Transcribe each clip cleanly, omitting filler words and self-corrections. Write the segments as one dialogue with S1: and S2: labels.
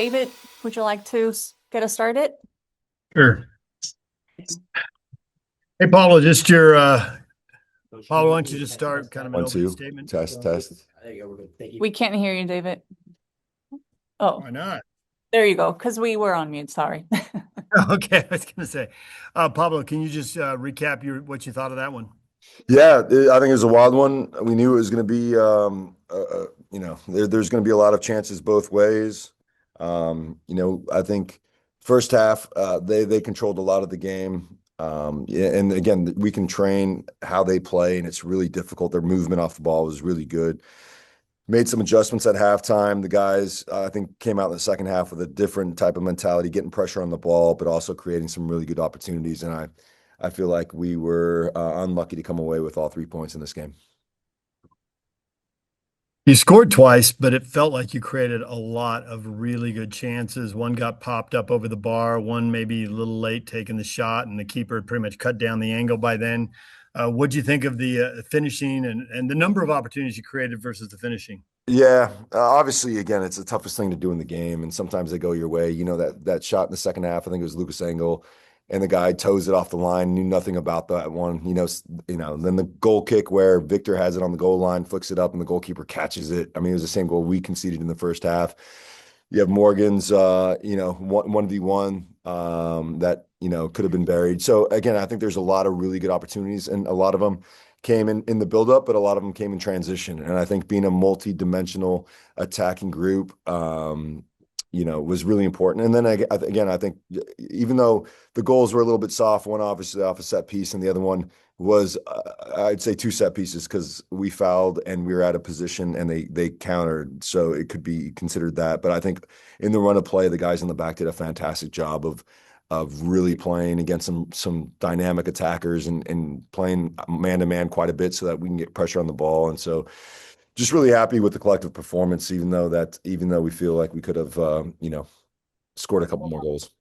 S1: David, would you like to get us started?
S2: Sure. Hey, Paulo, just your Paulo, why don't you just start kind of an
S3: One,
S2: opening
S3: two,
S2: statement?
S3: test.
S1: We can't hear you, David. Oh,
S2: Why not?
S1: there you go, because we were on mute. Sorry.
S2: Okay, I was gonna say, Pablo, can you just recap what you thought of that one?
S3: Yeah, I think it was a wild one. We knew it was going to be, there's going to be a lot of chances both ways. I think first half they controlled a lot of the game. Yeah, and again, we can train how they play, and it's really difficult. Their movement off the ball was really good. Made some adjustments at halftime. The guys, I think, came out in the second half with a different type of mentality, getting pressure on the ball, but also creating some really good opportunities. And I feel like we were unlucky to come away with all 3 points in this game.
S2: You scored twice, but it felt like you created a lot of really good chances. One got popped up over the bar, one maybe a little late taking the shot, and the keeper pretty much cut down the angle by then. What'd you think of the finishing and the number of opportunities you created versus the finishing?
S3: Yeah, obviously, again, it's the toughest thing to do in the game, and sometimes they go your way. You know that shot in the second half, I think it was Lucas Engel, and the guy toes it off the line. Knew nothing about that one. Then the goal kick where Victor has it on the goal line, flicks it up, and the goalkeeper catches it. I mean, it was the same goal we conceded in the first half. You have Morgan's, 1v1 that could have been buried. So again, I think there's a lot of really good opportunities, and a lot of them came in the buildup, but a lot of them came in transition. And I think being a multi-dimensional attacking group, was really important. And then again, I think even though the goals were a little bit soft, one obviously off a set piece, and the other one was, I'd say, two set pieces because we fouled and we were out of position and they countered, so it could be considered that. But I think in the run of play, the guys in the back did a fantastic job of really playing against some dynamic attackers and playing man to man quite a bit so that we can get pressure on the ball. And so just really happy with the collective performance, even though we feel like we could have scored a couple more goals.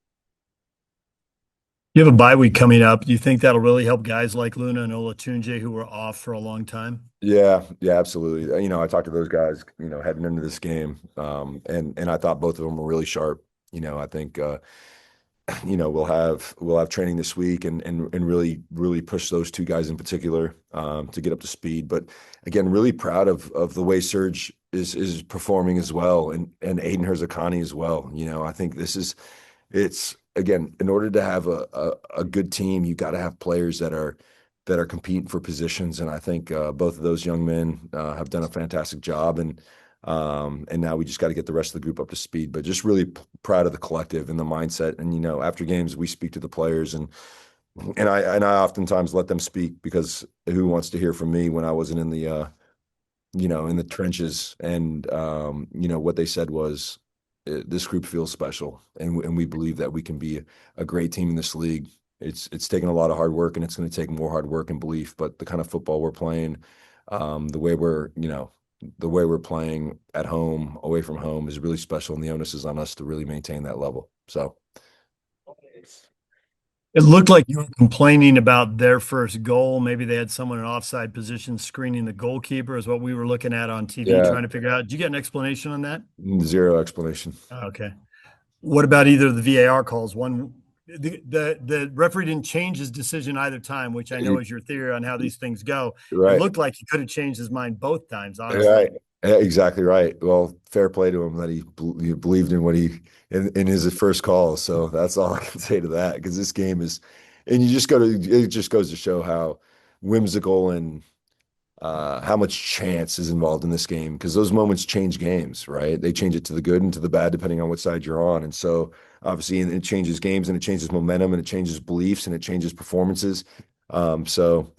S2: You have a bye week coming up. Do you think that'll really help guys like Luna and Olatunji who were off for a long time?
S3: Yeah, absolutely. I talked to those guys, heading into this game, and I thought both of them were really sharp. I think we'll have training this week and really push those two guys in particular to get up to speed. But again, really proud of the way Serge is performing as well, and Aiden Herzakani as well. I think it's again, in order to have a good team, you got to have players that are competing for positions, and I think both of those young men have done a fantastic job, and now we just got to get the rest of the group up to speed. But just really proud of the collective and the mindset. And after games, we speak to the players, and I oftentimes let them speak, because who wants to hear from me when I wasn't in the trenches? And what they said was, this group feels special, and we believe that we can be a great team in this league. It's taken a lot of hard work, and it's going to take more hard work and belief. But the kind of football we're playing, the way we're playing at home, away from home, is really special, and the onus is on us to really maintain that level. So
S2: It looked like you were complaining about their first goal. Maybe they had someone in offside position screening the goalkeeper, is what we were looking at on TV,
S3: yeah,
S2: trying to figure out. Did you get an explanation on that?
S3: zero explanation.
S2: Okay. What about either of the VAR calls? One, the referee didn't change his decision either time, which I know is your theory on how these things go. It
S3: Right.
S2: looked like he could have changed his mind both times, honestly.
S3: Right. Yeah, exactly right. Well, fair play to him that he believed in what in his first call. So that's all I can say to that, because this game is, and it just goes to show how whimsical and how much chance is involved in this game, because those moments change games, right? They change it to the good and to the bad, depending on what side you're on. And so obviously it changes games, and it changes momentum, and it changes beliefs, and it changes performances. Um, so,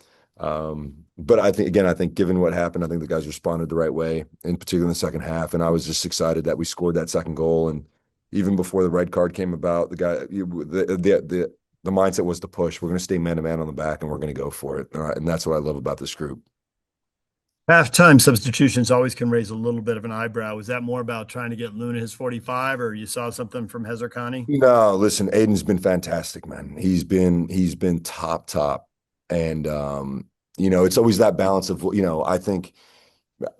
S3: but I think given what happened, I think the guys responded the right way, in particular in the second half. And I was just excited that we scored that second goal. And even before the red card came about, the mindset was to push. We're going to stay man to man on the back, and we're going to go for it. And that's what I love about this group.
S2: Halftime substitutions always can raise a little bit of an eyebrow. Was that more about trying to get Luna his 45, or you saw something from Hezarkhani?
S3: No, listen, Aiden's been fantastic, man. He's been top, and it's always that balance of, I think,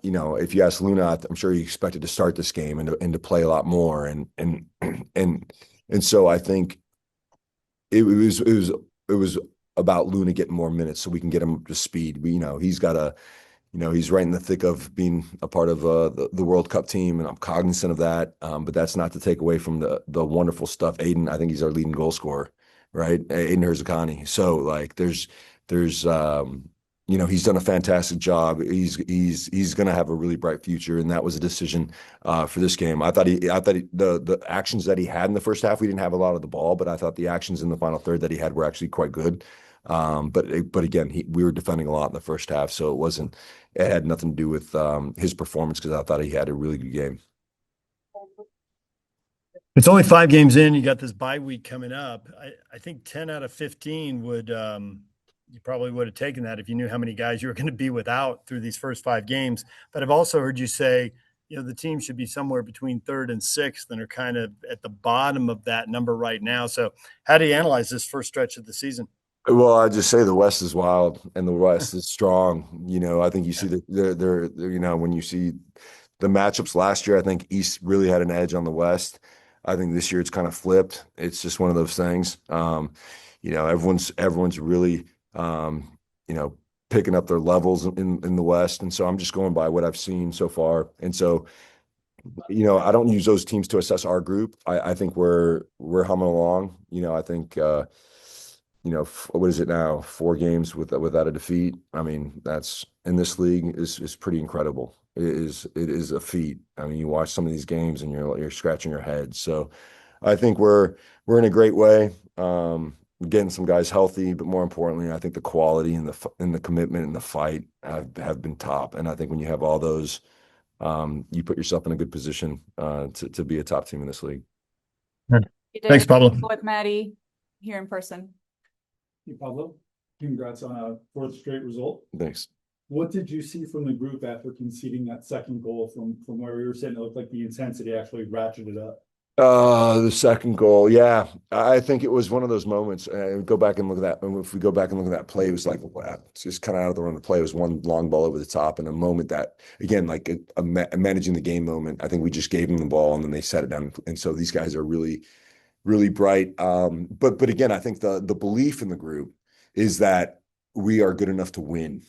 S3: you know, if you ask Luna, I'm sure he expected to start this game and to play a lot more. And so I think it was about Luna getting more minutes so we can get him up to speed. You know, he's right in the thick of being a part of the World Cup team, and I'm cognizant of that. But that's not to take away from the wonderful stuff. Aiden, I think he's our leading goal scorer, right? Aiden Herzakani. So like, there's you know, he's done a fantastic job. He's going to have a really bright future, and that was a decision for this game. The actions that he had in the first half, we didn't have a lot of the ball, but I thought the actions in the final third that he had were actually quite good. But again, we were defending a lot in the first half, so it had nothing to do with his performance because I thought he had a really good game.
S2: It's only 5 games in. You got this bye week coming up. I think 10 out of 15 would you probably would have taken that if you knew how many guys you were going to be without through these first 5 games. But I've also heard you say, you know, the team should be somewhere between 3rd and 6th and are kind of at the bottom of that number right now. So how do you analyze this first stretch of the season?
S3: Well, I just say the West is wild and the West is strong. You know, I think you see they're you know, when you see the matchups last year, I think East really had an edge on the West. I think this year it's kind of flipped. It's just one of those things. You know, everyone's really you know, picking up their levels in the West, and so I'm just going by what I've seen so far. And so, you know, I don't use those teams to assess our group. I think we're humming along. You know, I think you know, what is it now? 4 games without a defeat. I mean, that's in this league is pretty incredible. It is a feat. I mean, you watch some of these games and you're scratching your head. So I think we're in a great way. Getting some guys healthy, but more importantly, I think the quality and the commitment and the fight have been top. And I think when you have all those, you put yourself in a good position to be a top team in this league.
S2: Thanks, Pablo.
S1: With Maddie here in person.
S4: Hey, Pablo, congrats on a 4th straight result.
S3: Thanks.
S4: What did you see from the group after conceding that second goal from where we were sitting? It looked like the intensity actually ratcheted up.
S3: The second goal, yeah, I think it was one of those moments. Go back and look at that. If we go back and look at that play, it was like, wow, it's just kind of out of the run of the play. It was one long ball over the top, and a moment that, again, like a managing the game moment. I think we just gave them the ball and then they set it down. And so these guys are really, really bright. But again, I think the belief in the group is that we are good enough to win.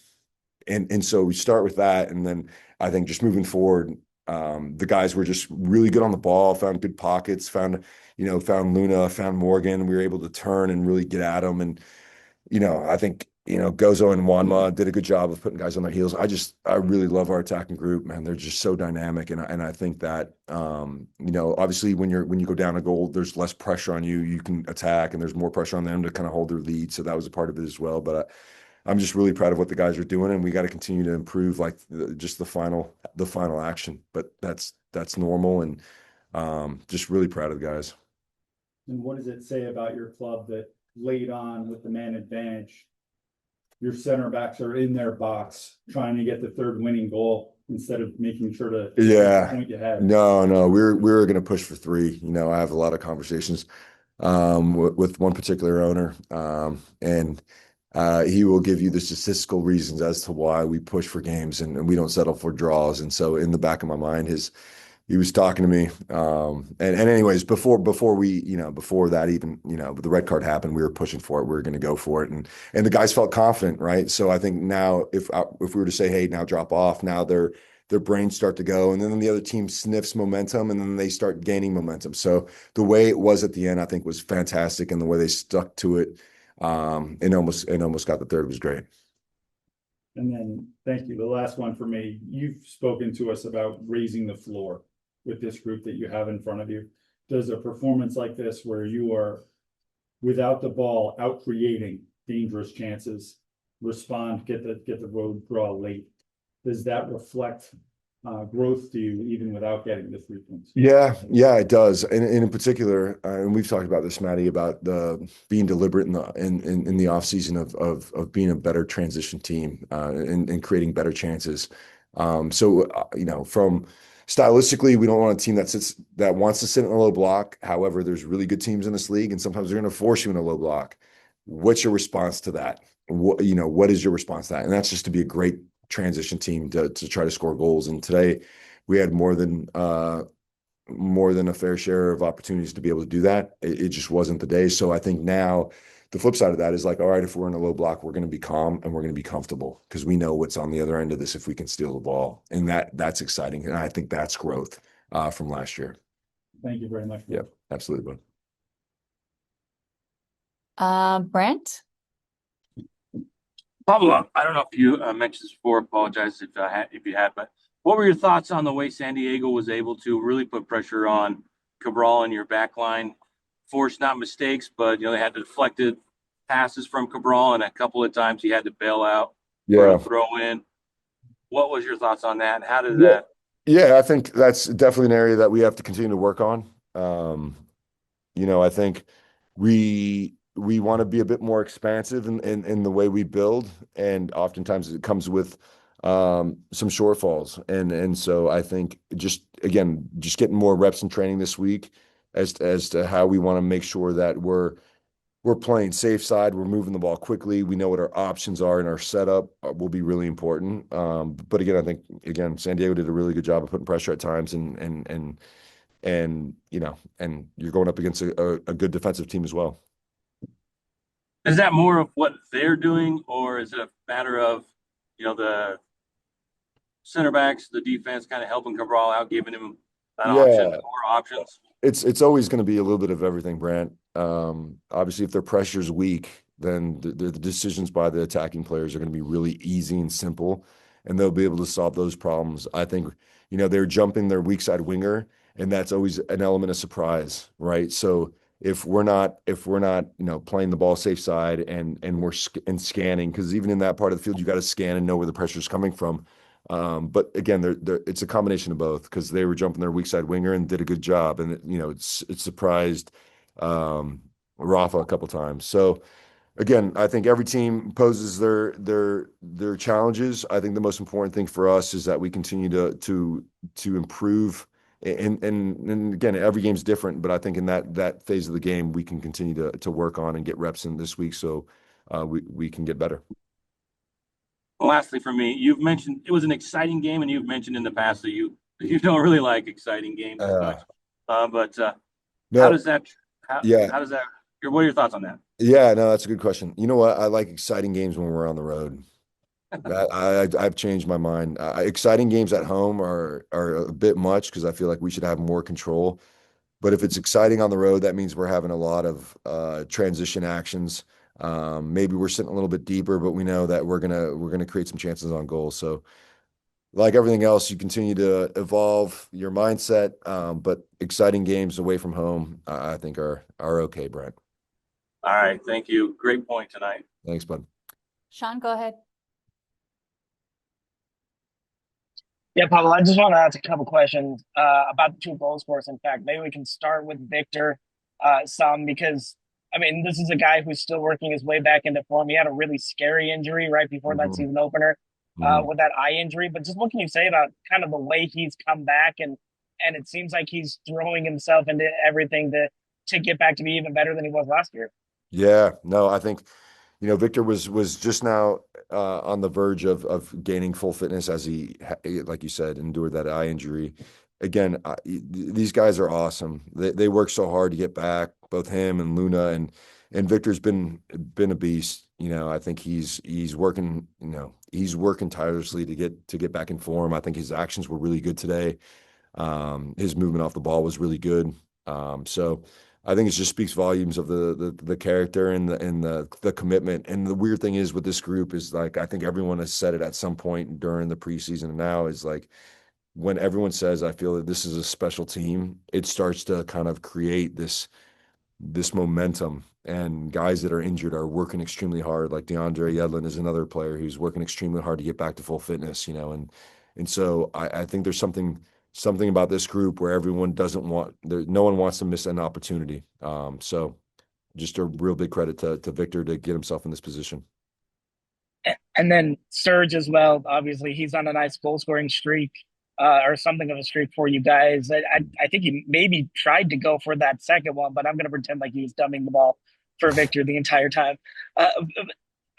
S3: And so we start with that, and then I think just moving forward, the guys were just really good on the ball, found good pockets, found Luna, found Morgan. We were able to turn and really get at them. And, you know, I think, you know, Gozo and Wanma did a good job of putting guys on their heels. I really love our attacking group, man. They're just so dynamic. And I think that, you know, obviously when you go down a goal, there's less pressure on you. You can attack, and there's more pressure on them to kind of hold their lead. So that was a part of it as well. But I'm just really proud of what the guys are doing, and we got to continue to improve, like just the final action. But that's normal, and just really proud of the guys.
S4: And what does it say about your club that late on with the man advantage, your center backs are in their box trying to get the 3rd winning goal instead of making sure to point you ahead?
S3: No, we're going to push for 3. You know, I have a lot of conversations with one particular owner, and he will give you the statistical reasons as to why we push for games and we don't settle for draws. And so in the back of my mind, he was talking to me. And anyways, before that even, you know, the red card happened, we were pushing for it. We were going to go for it. And the guys felt confident, right? So I think now if we were to say, hey, now drop off, now their brains start to go, and then the other team sniffs momentum, and then they start gaining momentum. So the way it was at the end, I think, was fantastic. And the way they stuck to it, and almost got the 3rd was great.
S4: And then, thank you. The last one for me, you've spoken to us about raising the floor with this group that you have in front of you. Does a performance like this, where you are without the ball, out creating dangerous chances, respond, get the road draw late, does that reflect growth to you even without getting the 3 points?
S3: Yeah, it does. And in particular, and we've talked about this, Maddie, about the being deliberate in the off season of being a better transition team and creating better chances. So you know, from stylistically, we don't want a team that wants to sit in a low block. However, there's really good teams in this league, and sometimes they're going to force you in a low block. What's your response to that? What is your response to that? And that's just to be a great transition team to try to score goals. And today we had more than a fair share of opportunities to be able to do that. It just wasn't the day. So I think now the flip side of that is like, all right, if we're in a low block, we're going to be calm and we're going to be comfortable because we know what's on the other end of this if we can steal the ball. And that's exciting. And I think that's growth from last year.
S4: Thank you very much.
S3: Yep, absolutely.
S1: Brent?
S5: Pablo, I don't know if you mentioned this before. Apologize if you had, but what were your thoughts on the way San Diego was able to really put pressure on Cabral and your back line, force not mistakes, but they had deflected passes from Cabral, and a couple of times he had to bail out for a throw in. What was your thoughts on that? And how did that?
S3: Yeah, I think that's definitely an area that we have to continue to work on. I think we want to be a bit more expansive in the way we build, and oftentimes it comes with some shortfalls. And so I think just getting more reps in training this week as to how we want to make sure that we're playing safe side, we're moving the ball quickly, we know what our options are in our setup will be really important. But again, I think San Diego did a really good job of putting pressure at times, and you're going up against a good defensive team as well.
S5: Is that more of what they're doing, or is it a matter of, the center backs, the defense kind of helping Cabral out, giving him that option or options?
S3: It's always going to be a little bit of everything, Brant. Obviously, if their pressure's weak, then the decisions by the attacking players are going to be really easy and simple, and they'll be able to solve those problems. I think, they're jumping their weak side winger, and that's always an element of surprise, right? So if we're not, playing the ball safe side and we're scanning, because even in that part of the field, you got to scan and know where the pressure's coming from. But again, it's a combination of both, because they were jumping their weak side winger and did a good job, and it surprised Rafa a couple times. So again, I think every team poses their challenges. I think the most important thing for us is that we continue to improve. And again, every game's different, but I think in that phase of the game, we can continue to work on and get reps in this week, so we can get better.
S5: Lastly, for me, you've mentioned it was an exciting game, and you've mentioned in the past that you don't really like exciting games as much. But
S3: No,
S5: how does that?
S3: yeah.
S5: How does that? What are your thoughts on that?
S3: Yeah, no, that's a good question. You know what? I like exciting games when we're on the road. I've changed my mind. Exciting games at home are a bit much, because I feel like we should have more control. But if it's exciting on the road, that means we're having a lot of transition actions. Maybe we're sitting a little bit deeper, but we know that we're gonna create some chances on goal. So, like everything else, you continue to evolve your mindset. But exciting games away from home, I think are okay, Brent.
S5: All right, thank you. Great point tonight.
S3: Thanks, bud.
S1: Sean, go ahead.
S6: Yeah, Pablo, I just want to ask a couple questions about the two goal scorers. In fact, maybe we can start with Victor because, I mean, this is a guy who's still working his way back into form. He had a really scary injury right before that season opener with that eye injury. But just what can you say about kind of the way he's come back? And it seems like he's throwing himself into everything to get back to be even better than he was last year.
S3: Yeah, no, I think, Victor was just now on the verge of gaining full fitness, as he, like you said, endured that eye injury. Again, these guys are awesome. They work so hard to get back, both him and Luna, and Victor's been a beast. I think he's working, he's working tirelessly to get back in form. I think his actions were really good today. His movement off the ball was really good. So I think it just speaks volumes of the character and the commitment. And the weird thing is with this group is, like, I think everyone has said it at some point during the preseason, and now is like, when everyone says, I feel that this is a special team, it starts to kind of create this momentum, and guys that are injured are working extremely hard. Like DeAndre Yedlin is another player who's working extremely hard to get back to full fitness, and so I think there's something about this group where everyone no one wants to miss an opportunity. So just a real big credit to Victor to get himself in this position.
S6: And then Serge as well. Obviously, he's on a nice goal scoring streak, or something of a streak for you guys. I think he maybe tried to go for that second one, but I'm going to pretend like he was dumbing the ball for Victor the entire time.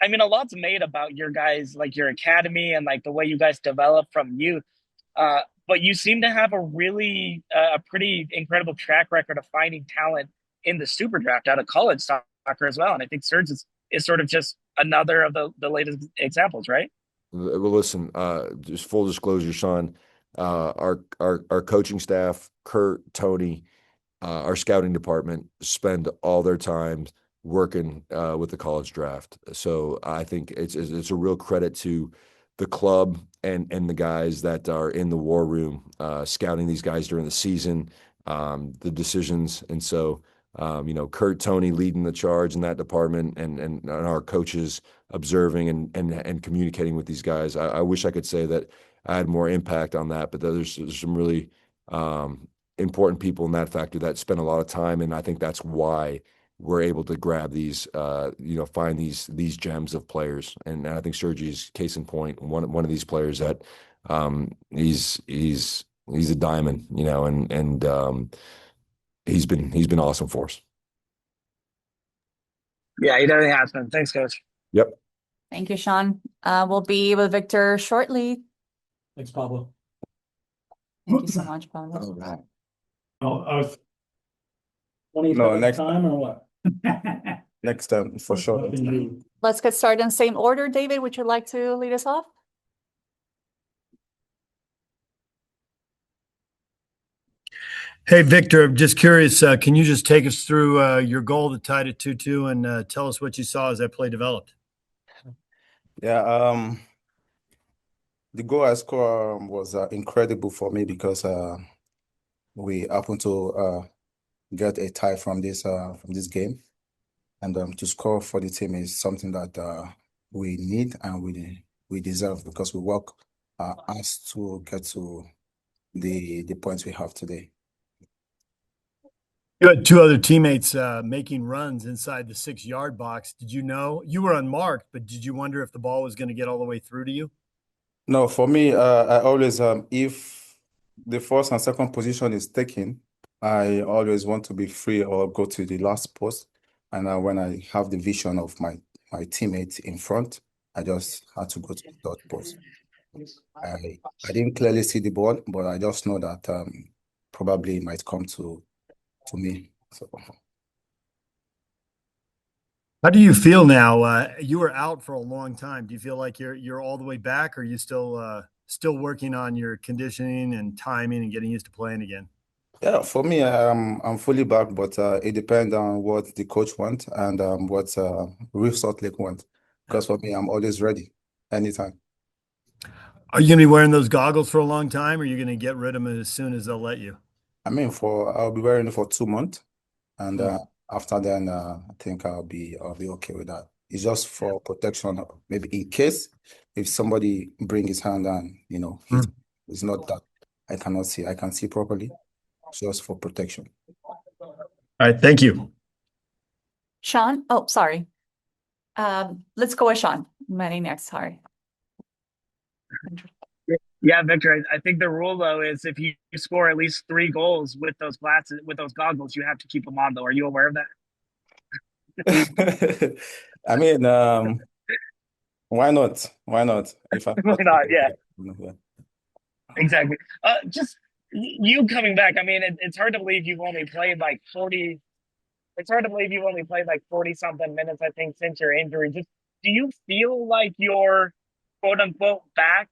S6: I mean, a lot's made about your guys, like your academy and like the way you guys develop from youth. But you seem to have a really a pretty incredible track record of finding talent in the super draft out of college soccer as well. And I think Serge is sort of just another of the latest examples, right?
S3: Well, listen, just full disclosure, Sean, our coaching staff, Kurt, Tony, our scouting department spend all their time working with the college draft. So I think it's a real credit to the club and the guys that are in the war room scouting these guys during the season, the decisions. And so, Kurt, Tony leading the charge in that department and our coaches observing and communicating with these guys. I wish I could say that I had more impact on that, but there's some really important people in that factor that spend a lot of time, and I think that's why we're able to grab these, find these gems of players. And I think Sergi's case in point, one of these players that he's a diamond, and he's been awesome for us.
S6: Yeah, he definitely has been. Thanks, coach.
S3: Yep.
S1: Thank you, Sean. We'll be with Victor shortly.
S4: Thanks, Pablo.
S1: Thank you so much, Pablo.
S3: All right.
S4: Oh, I was. 20
S7: No, next
S4: time or what?
S7: next time for sure.
S4: Nothing new.
S1: Let's get started in the same order. David, would you like to lead us off?
S2: Hey, Victor, I'm just curious, can you just take us through your goal that tied it 2-2 and tell us what you saw as that play developed?
S7: Yeah, the goal I scored was incredible for me because we happened to get a tie from this game, and to score for the team is something that we need and we deserve because we work hard to get to the points we have today.
S2: You had two other teammates making runs inside the 6-yard box. Did you know you were unmarked, but did you wonder if the ball was going to get all the way through to you?
S7: No, for me, I always if the first and second position is taken, I always want to be free or go to the last post. And when I have the vision of my teammate in front, I just had to go to the third post. I didn't clearly see the ball, but I just know that probably it might come to me. So
S2: How do you feel now? You were out for a long time. Do you feel like you're all the way back, or are you still working on your conditioning and timing and getting used to playing again?
S7: yeah, for me, I'm fully back, but it depends on what the coach wants and what Real Salt Lake wants. Because for me, I'm always ready, anytime.
S2: Are you going to be wearing those goggles for a long time, or are you going to get rid of them as soon as they'll let you?
S7: I mean, I'll be wearing it for 2 months, and after then, I think I'll be okay with that. It's just for protection, maybe in case if somebody bring his hand and hit, it's not that I cannot see. I can see properly, just for protection.
S2: All right, thank you.
S1: Sean? Oh, sorry. Let's go with Sean. Manny next, sorry.
S6: Yeah, Victor, I think the rule though is if you score at least 3 goals with those glasses, with those goggles, you have to keep them on though. Are you aware of that?
S7: I mean, why not? Why not? If I
S6: Why not? Yeah,
S7: yeah.
S6: exactly. Just you coming back. I mean, it's hard to believe you've only played like 40. It's hard to believe you've only played like 40 something minutes, I think, since your injury. Just do you feel like you're quote unquote back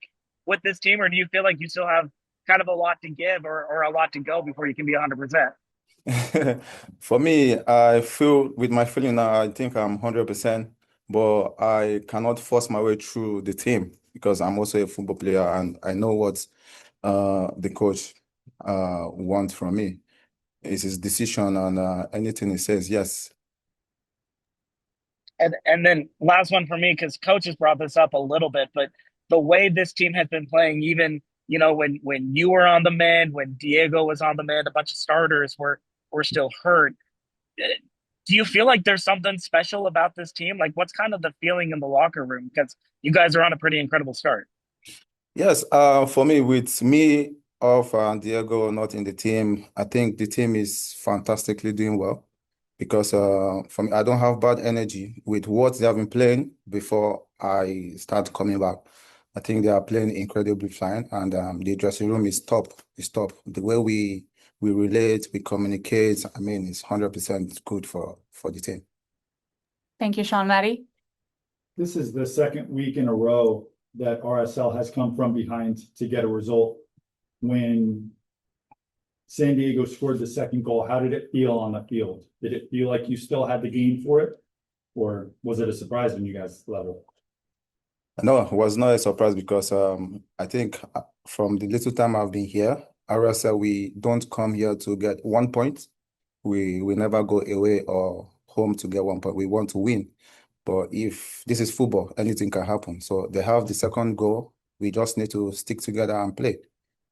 S6: with this team, or do you feel like you still have kind of a lot to give or a lot to go before you can be 100%?
S7: For me, I feel with my feeling now, I think I'm 100%, but I cannot force my way through the team because I'm also a football player and I know what the coach wants from me. It's his decision and anything he says, yes.
S6: And then last one for me, because coach has brought this up a little bit, but the way this team has been playing, even when you were on the mend, when Diego was on the mend, a bunch of starters were still hurt. Do you feel like there's something special about this team? Like, what's kind of the feeling in the locker room? Because you guys are on a pretty incredible start.
S7: Yes, for me, with me off and Diego not in the team, I think the team is fantastically doing well because for me, I don't have bad energy with what they have been playing before I start coming back. I think they are playing incredibly fine, and the dressing room is top. It's top. The way we relate, we communicate. I mean, it's 100% good for the team.
S1: Thank you, Sean. Maddie?
S4: This is the second week in a row that RSL has come from behind to get a result. When San Diego scored the second goal, how did it feel on the field? Did it feel like you still had the game for it? Or was it a surprise when you guys leveled?
S7: No, it was not a surprise because I think from the little time I've been here, RSL, we don't come here to get 1 point. We never go away or home to get 1 point. We want to win. But if this is football, anything can happen. So they have the second goal. We just need to stick together and play.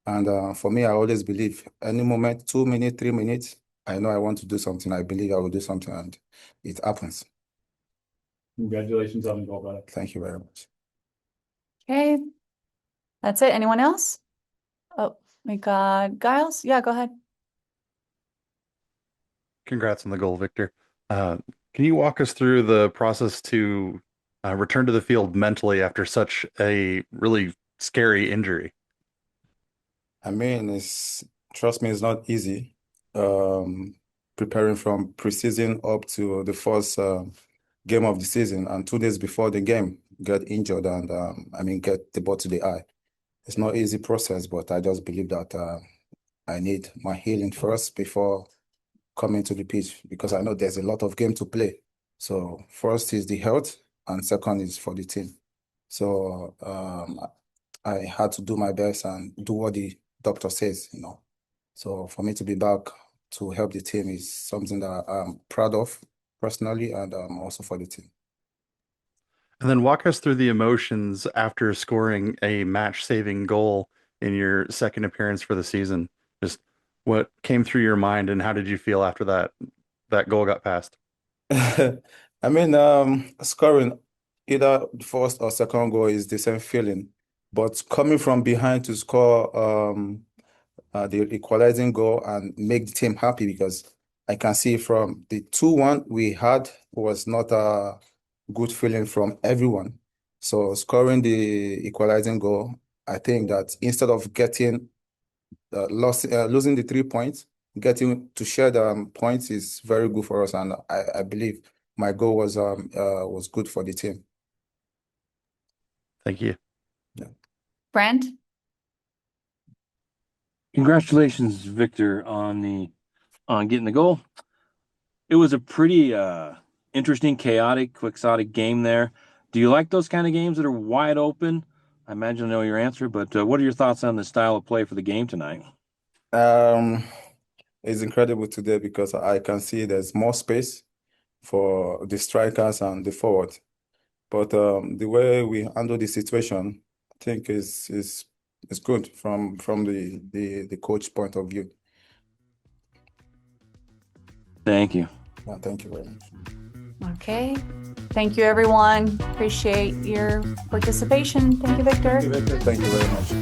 S7: And for me, I always believe any moment, 2 minutes, 3 minutes, I know I want to do something. I believe I will do something, and it happens.
S4: Congratulations on the goal, brother.
S7: Thank you very much.
S1: Okay. That's it. Anyone else? Oh, we got Giles. Yeah, go ahead.
S8: Congrats on the goal, Victor. Can you walk us through the process to return to the field mentally after such a really scary injury?
S7: I mean, trust me, it's not easy. Preparing from preseason up to the first game of the season, and 2 days before the game, get injured and get the ball to the eye. It's not easy process, but I just believe that I need my healing first before coming to the pitch, because I know there's a lot of game to play. So first is the health, and second is for the team. So I had to do my best and do what the doctor says, So for me to be back to help the team is something that I'm proud of personally, and also for the team.
S8: And then walk us through the emotions after scoring a match-saving goal in your second appearance for the season. Just what came through your mind, and how did you feel after that goal got passed?
S7: I mean, scoring either the first or second goal is the same feeling, but coming from behind to score the equalizing goal and make the team happy, because I can see from the 2-1 we had was not a good feeling from everyone. So scoring the equalizing goal, I think that instead of getting losing the 3 points, getting to share the points is very good for us, and I believe my goal was good for the team.
S8: Thank you.
S7: Yeah.
S1: Brand?
S5: Congratulations, Victor, on getting the goal. It was a pretty interesting, chaotic, quixotic game there. Do you like those kind of games that are wide open? I imagine I know your answer, but what are your thoughts on the style of play for the game tonight?
S7: It's incredible today because I can see there's more space for the strikers and the forward. But the way we handle the situation, I think is good from the coach point of view.
S5: Thank you.
S7: Yeah, thank you very much.
S1: Okay. Thank you, everyone. Appreciate your participation. Thank you, Victor.
S7: Thank you very much.